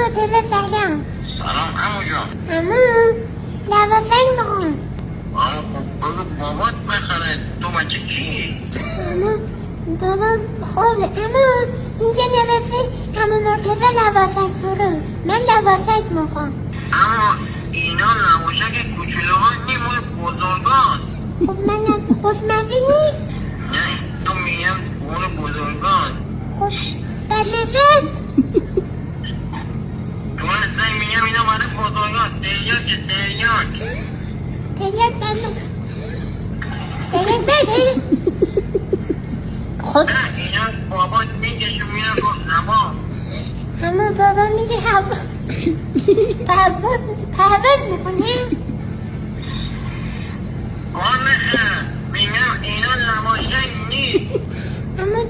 مرتضی سلام. سلام عمو جان. عمو لواسنگ میخوام. عمو خب بگو بابات بخره، تو بچه کی؟ عمو بابا خوبه. عمو اینجا نوشته عمو مرتضی لواسنگ فروش. من لواسنگ میخوام. اما اینا لواشک کوچولوها نی مال بزرگان. خب من از خوشمزه نیست. نه تو میگم مال بزرگان. خب بدنفس. تو اصلا میگم اینا مال بزرگان. تریاکه تریاک. تریاک بده. تریاک بده. خب نه اینا بابات میکشون میره گفت هوا. عمو بابا میگه هوا پرواز میکنه. آمه میگم اینا لواشک نیست. اما